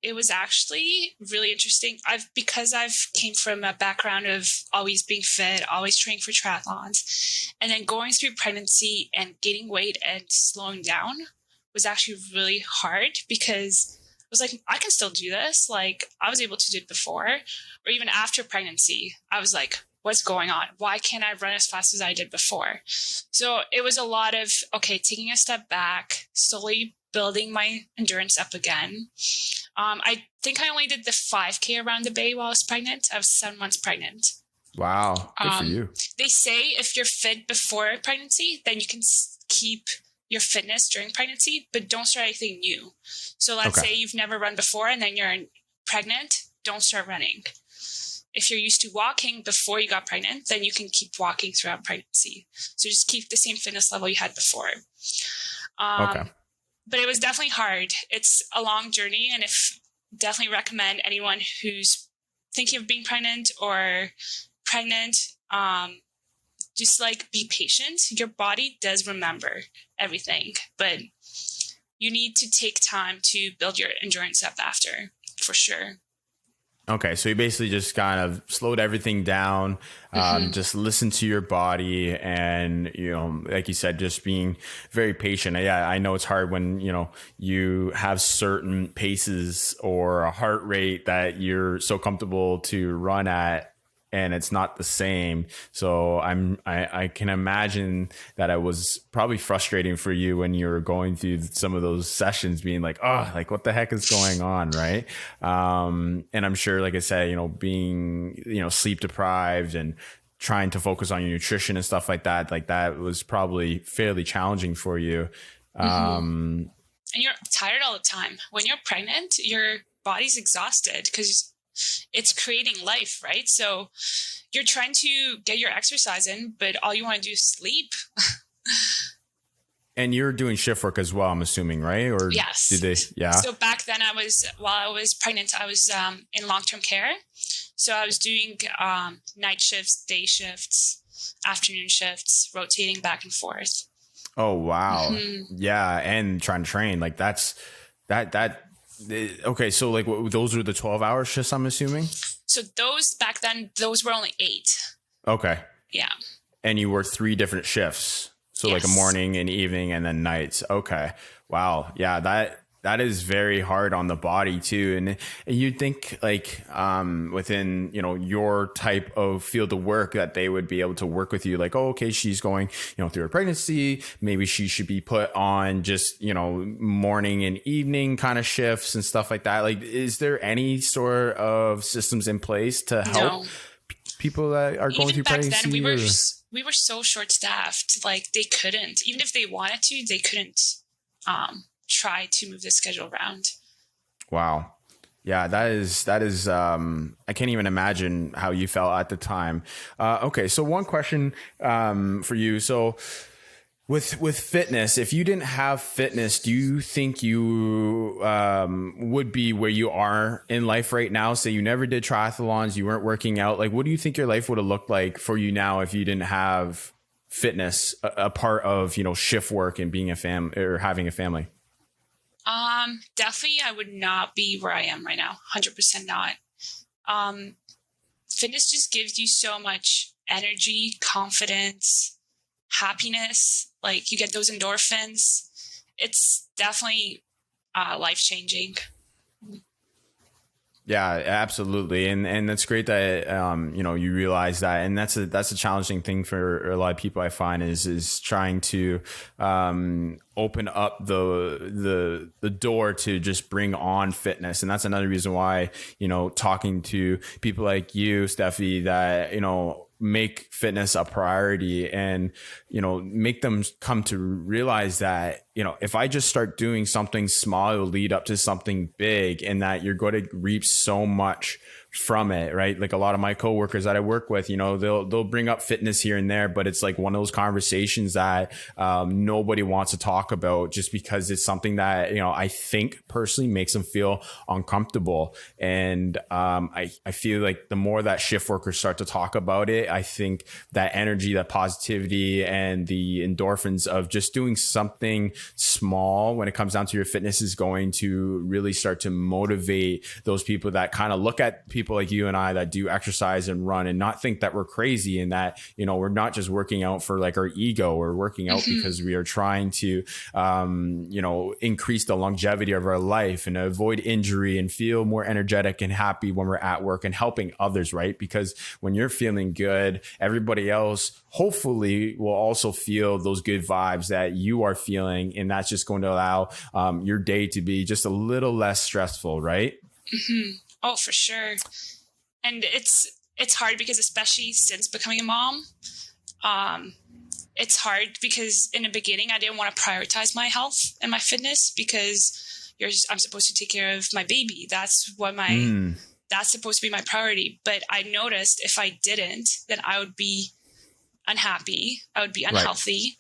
it was actually really interesting. Because I've came from a background of always being fit, always training for triathlons, and then going through pregnancy and gaining weight and slowing down was actually really hard, because I was like, I can still do this. Like, I was able to do it before, or even after pregnancy. I was like, what's going on? Why can't I run as fast as I did before? So it was a lot of, okay, taking a step back, slowly building my endurance up again. I think I only did the 5K around the bay while I was pregnant. I was 7 months pregnant. Wow. Good for you. They say if you're fit before pregnancy, then you can keep your fitness during pregnancy, but don't start anything new. So let's say you've never run before and then you're pregnant, don't start running. If you're used to walking before you got pregnant, then you can keep walking throughout pregnancy. So just keep the same fitness level you had before. But it was definitely hard. It's a long journey, and definitely recommend anyone who's thinking of being pregnant or pregnant, just like be patient. Your body does remember everything, but you need to take time to build your endurance up after, for sure. Okay, so you basically just kind of slowed everything down, just listen to your body, and, you know, like you said, just being very patient. Yeah, I know it's hard when, you know, you have certain paces or a heart rate that you're so comfortable to run at, and it's not the same. So I can imagine that it was probably frustrating for you when you were going through some of those sessions, being like, oh, like what the heck is going on, right? And I'm sure, like I said, you know, being, you know, sleep deprived and trying to focus on your nutrition and stuff like that was probably fairly challenging for you. And you're tired all the time. When you're pregnant, your body's exhausted because it's creating life, right? So you're trying to get your exercise in, but all you want to do is sleep. And you're doing shift work as well, I'm assuming, right? Or yes. Did they? Yeah. So back then while I was pregnant, I was in long-term care. So I was doing night shifts, day shifts, afternoon shifts, rotating back and forth. Oh, wow. Yeah. And trying to train, like that. Okay, so like those are the 12-hour shifts, I'm assuming? So back then, those were only 8. Okay. Yeah. And you work 3 different shifts. So yes. Like a morning, an evening, and then nights. Okay. Wow. Yeah, that is very hard on the body too. And you'd think like within, you know, your type of field of work that they would be able to work with you like, oh, okay, she's going, you know, through her pregnancy. Maybe she should be put on just, you know, morning and evening kind of shifts and stuff like that. Like, is there any sort of systems in place to help people that are going through pregnancy? Even back then, we were so short staffed. Like they couldn't, even if they wanted to, they couldn't try to move the schedule around. Wow. Yeah, that is I can't even imagine how you felt at the time. Okay, so one question for you. So with fitness, if you didn't have fitness, do you think you would be where you are in life right now? Say you never did triathlons, you weren't working out. Like, what do you think your life would have looked like for you now if you didn't have fitness, a part of, you know, shift work and being a family or having a family? Definitely I would not be where I am right now. 100% not. Fitness just gives you so much energy, confidence, happiness. Like you get those endorphins. It's definitely life-changing. Yeah, absolutely. And that's great that, you know, you realize that. And that's a challenging thing for a lot of people, I find, is trying to open up the door to just bring on fitness. And that's another reason why, you know, talking to people like you, Stefi, that, you know, make fitness a priority and, you know, make them come to realize that, you know, if I just start doing something small, it'll lead up to something big, and that you're going to reap so much from it, right? Like a lot of my coworkers that I work with, they'll bring up fitness here and there, but it's like one of those conversations that nobody wants to talk about, just because it's something that, I think personally makes them feel uncomfortable. And I feel like the more that shift workers start to talk about it, I think that energy, that positivity, and the endorphins of just doing something small when it comes down to your fitness is going to really start to motivate those people that kind of look at people like you and I that do exercise and run and not think that we're crazy, and that, we're not just working out for like our ego. We're working out because we are trying to, increase the longevity of our life and avoid injury and feel more energetic and happy when we're at work and helping others, right? Because when you're feeling good, everybody else hopefully will also feel those good vibes that you are feeling. And that's just going to allow your day to be just a little less stressful, right? Mm-hmm. Oh, for sure. And it's hard because, especially since becoming a mom, it's hard because in the beginning I didn't want to prioritize my health and my fitness because I'm supposed to take care of my baby. That's what that's supposed to be my priority. But I noticed if I didn't, then I would be unhappy. I would be unhealthy.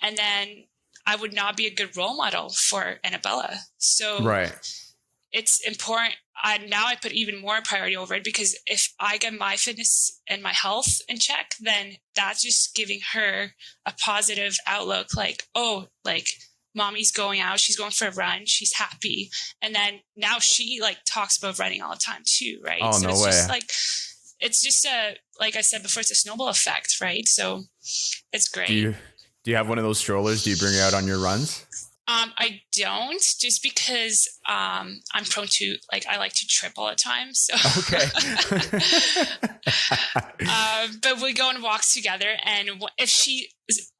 Right. And then I would not be a good role model for Annabella. So it's important. Now I put even more priority over it, because if I get my fitness and my health in check, then that's just giving her a positive outlook. Like, oh, like mommy's going out, she's going for a run, she's happy. And then now she like talks about running all the time too. Right. Oh, so no it's way. just like, it's just like I said before, it's a snowball effect. Right. So it's great. Do you have one of those strollers? Do you bring it out on your runs? I don't, just because I'm prone to, like, I like to trip all the time. So okay. But we go on walks together, and if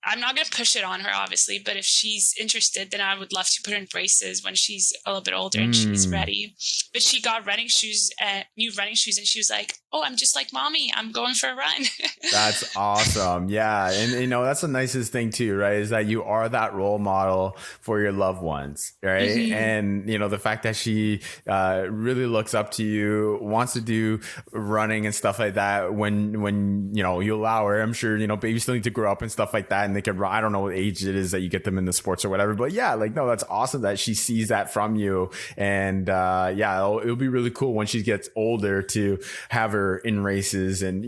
I'm not going to push it on her, obviously, but if she's interested, then I would love to put her in braces when she's a little bit older and she's ready. But she got new running shoes, and she was like, oh, I'm just like mommy, I'm going for a run. That's awesome. Yeah. And that's the nicest thing too, right? Is that you are that role model for your loved ones, right? Mm-hmm. And the fact that she really looks up to you, wants to do running and stuff like that when you allow her. I'm sure babies still need to grow up and stuff like that, and they can run. I don't know what age it is that you get them in the sports or whatever, but yeah, like, no, that's awesome that she sees that from you. And it'll be really cool when she gets older to have her in races and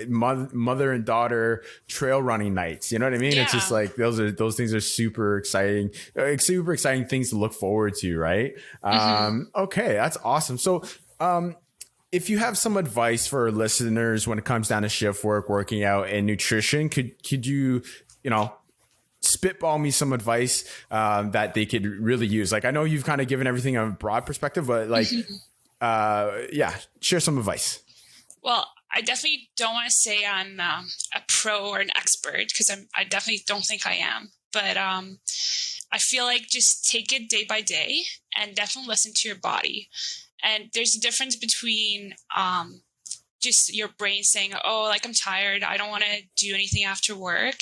mother and daughter trail running nights. You know what I mean? Yeah. It's just like those things are super exciting things to look forward to, right? Okay, that's awesome. So if you have some advice for our listeners when it comes down to shift work, working out, and nutrition, could you spitball me some advice that they could really use? Like, I know you've kind of given everything a broad perspective, but like, share some advice. Well, I definitely don't want to say I'm a pro or an expert, because I definitely don't think I am. But I feel like just take it day by day and definitely listen to your body. And there's a difference between just your brain saying, oh, like, I'm tired, I don't want to do anything after work.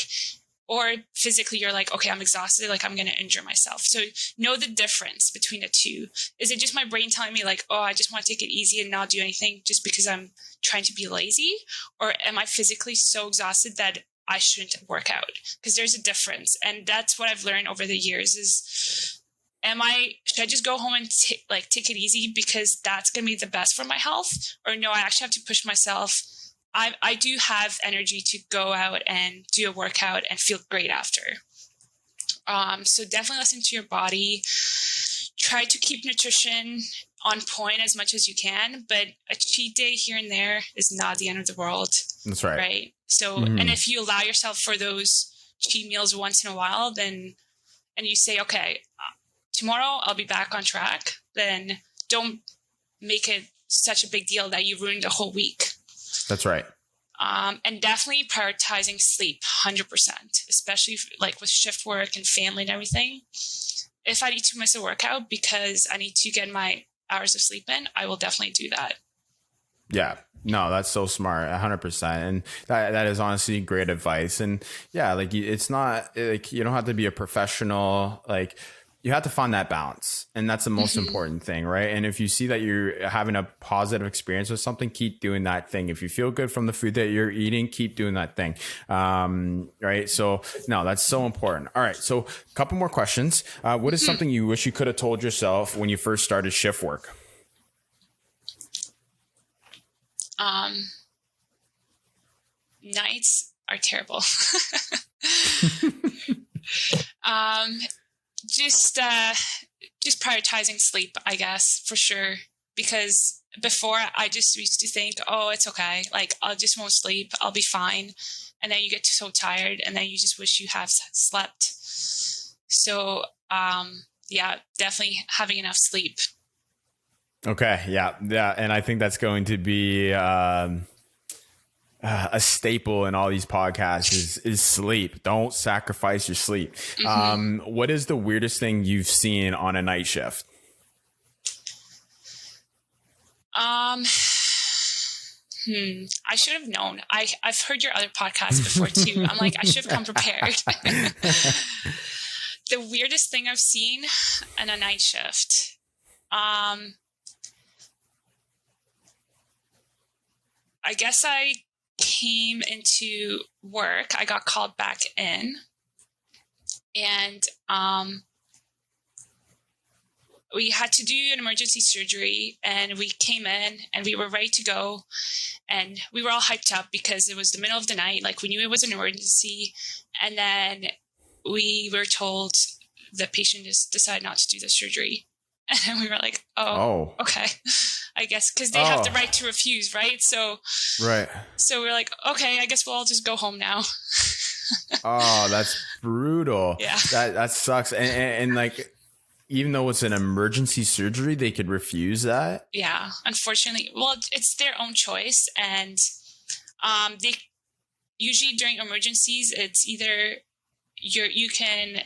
Or physically you're like, okay, I'm exhausted, like I'm going to injure myself. So know the difference between the two. Is it just my brain telling me like, oh, I just want to take it easy and not do anything just because I'm trying to be lazy? Or am I physically so exhausted that I shouldn't work out? Because there's a difference. And that's what I've learned over the years is, should I just go home and take it easy because that's going to be the best for my health? Or no, I actually have to push myself. I do have energy to go out and do a workout and feel great after. So definitely listen to your body. Try to keep nutrition on point as much as you can, but a cheat day here and there is not the end of the world. That's right. Right. So, and if you allow yourself for those cheat meals once in a while, and you say, okay, tomorrow I'll be back on track, then don't make it such a big deal that you ruined the whole week. That's right. And definitely prioritizing sleep 100%, especially like with shift work and family and everything. If I need to miss a workout because I need to get my hours of sleep in, I will definitely do that. Yeah, no, that's so smart. 100%. And that is honestly great advice. And yeah, like it's not like you don't have to be a professional, like you have to find that balance, and that's the most important thing, right? And if you see that you're having a positive experience with something, keep doing that thing. If you feel good from the food that you're eating, keep doing that thing. Right. So no, that's so important. All right. So a couple more questions. What is something you wish you could have told yourself when you first started shift work? Nights are terrible. Just prioritizing sleep, I guess, for sure. Because before I just used to think, oh, it's okay. Like, I just won't sleep. I'll be fine. And then you get so tired and then you just wish you have slept. So, yeah, definitely having enough sleep. Okay. Yeah. Yeah. And I think that's going to be, a staple in all these podcasts is sleep. Don't sacrifice your sleep. What is the weirdest thing you've seen on a night shift? I should have known. I've heard your other podcasts before too. I'm like, I should have come prepared. The weirdest thing I've seen on a night shift. I guess I came into work. I got called back in, and we had to do an emergency surgery, and we came in and we were ready to go, and we were all hyped up because it was the middle of the night. Like, we knew it was an emergency, and then we were told the patient just decided not to do the surgery. And then we were like, oh. Okay. I guess because they have the right to refuse, right? So we're like, okay, I guess we'll all just go home now. Oh, that's brutal. Yeah. That sucks. And like, even though it's an emergency surgery, they could refuse that? Yeah, unfortunately. Well, it's their own choice. And they usually during emergencies, it's either you can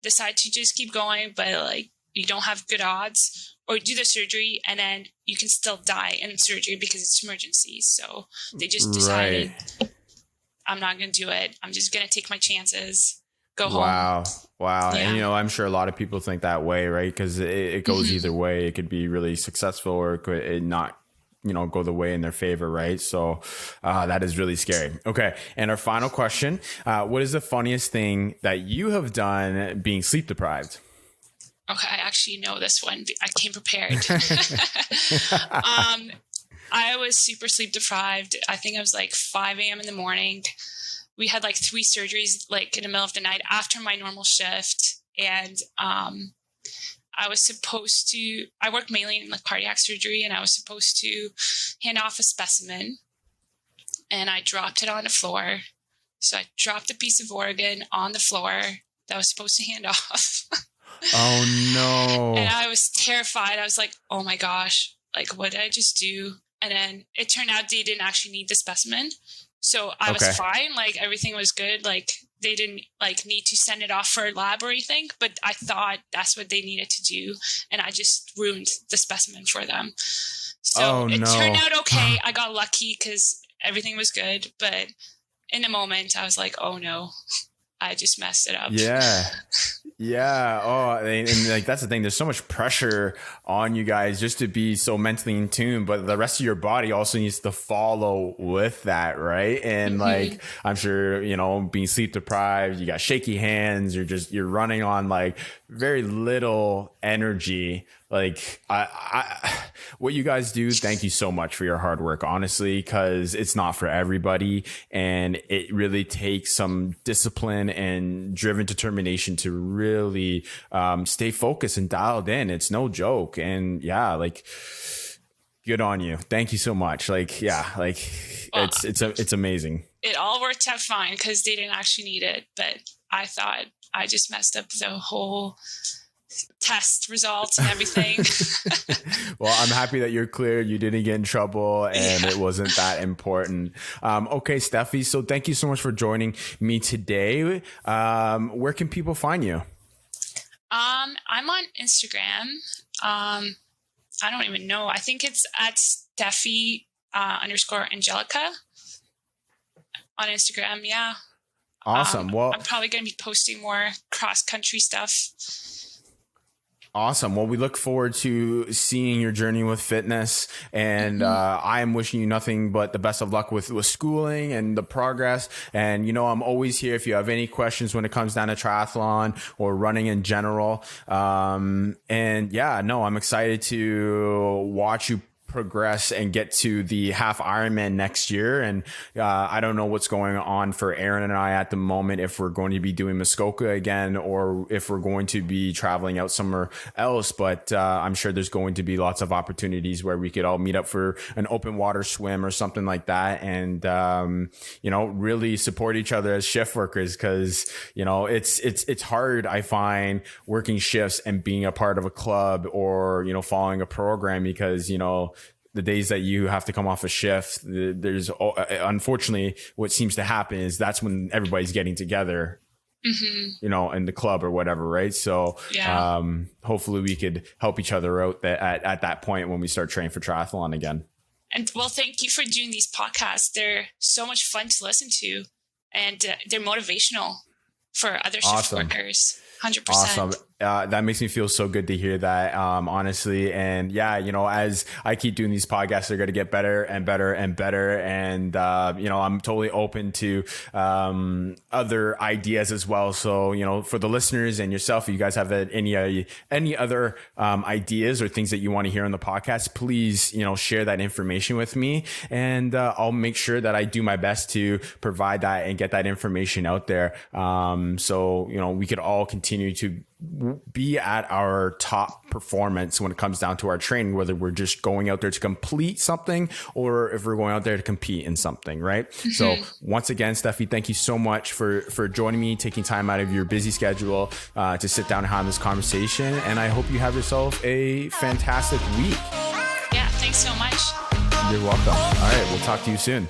decide to just keep going, but like you don't have good odds, or do the surgery and then you can still die in surgery because it's emergency. So they just decided, I'm not going to do it. I'm just going to take my chances, go home. Wow. Yeah. And, I'm sure a lot of people think that way, right? Because it goes either way. It could be really successful, or it could not, go the way in their favor, right? So that is really scary. Okay. And our final question, what is the funniest thing that you have done being sleep deprived? Okay, I actually know this one. I came prepared. I was super sleep deprived. I think it was like 5 a.m. in the morning. We had like 3 surgeries like in the middle of the night after my normal shift. And I work mainly in like cardiac surgery, and I was supposed to hand off a specimen, and I dropped it on the floor. So I dropped a piece of organ on the floor that I was supposed to hand off. Oh no. And I was terrified. I was like, oh my gosh, like, what did I just do? And then it turned out they didn't actually need the specimen. So I was fine. Like, everything was good. Like, they didn't like need to send it off for a lab or anything, but I thought that's what they needed to do. And I just ruined the specimen for them. So it turned out okay. I got lucky because everything was good. But in the moment I was like, oh no, I just messed it up. Yeah. Oh, and like, that's the thing. There's so much pressure on you guys just to be so mentally in tune, but the rest of your body also needs to follow with that. Right. And like, I'm sure, being sleep deprived, you got shaky hands, you're running on like very little energy. Like what you guys do, thank you so much for your hard work, honestly, because it's not for everybody. And it really takes some discipline and driven determination to really stay focused and dialed in. It's no joke. And yeah, like, good on you. Thank you so much. Like, yeah, like it's amazing. It all worked out fine because they didn't actually need it. But I thought I just messed up the whole test results and everything. Well, I'm happy that you're clear. You didn't get in trouble and it wasn't that important. Okay, Stefi. So thank you so much for joining me today. Where can people find you? I'm on Instagram. I don't even know. I think it's at Stefi _ Angelica on Instagram. Yeah. Awesome. Well, I'm probably going to be posting more cross-country stuff. Awesome. Well, we look forward to seeing your journey with fitness, and I am wishing you nothing but the best of luck with schooling and the progress. And, I'm always here if you have any questions when it comes down to triathlon or running in general. I'm excited to watch you progress and get to the half Ironman next year. And I don't know what's going on for Aaron and I at the moment, if we're going to be doing Muskoka again or if we're going to be traveling out somewhere else. But I'm sure there's going to be lots of opportunities where we could all meet up for an open water swim or something like that. And, really support each other as shift workers, because, it's hard, I find, working shifts and being a part of a club or, following a program, because, the days that you have to come off a shift, there's unfortunately what seems to happen is that's when everybody's getting together, in the club or whatever. Right. So, hopefully we could help each other out at that point when we start training for triathlon again. And well, thank you for doing these podcasts. They're so much fun to listen to, and they're motivational for other shift workers. 100%. Awesome. That makes me feel so good to hear that, honestly. And as I keep doing these podcasts, they're going to get better and better and better. And, I'm totally open to, other ideas as well. So, for the listeners and yourself, if you guys have any other, ideas or things that you want to hear on the podcast, please, share that information with me, and, I'll make sure that I do my best to provide that and get that information out there. So, we could all continue to be at our top performance when it comes down to our training, whether we're just going out there to complete something or if we're going out there to compete in something, right? So once again, Stefi, thank you so much for joining me, taking time out of your busy schedule to sit down and have this conversation. And I hope you have yourself a fantastic week. Yeah, thanks so much. You're welcome. All right, we'll talk to you soon.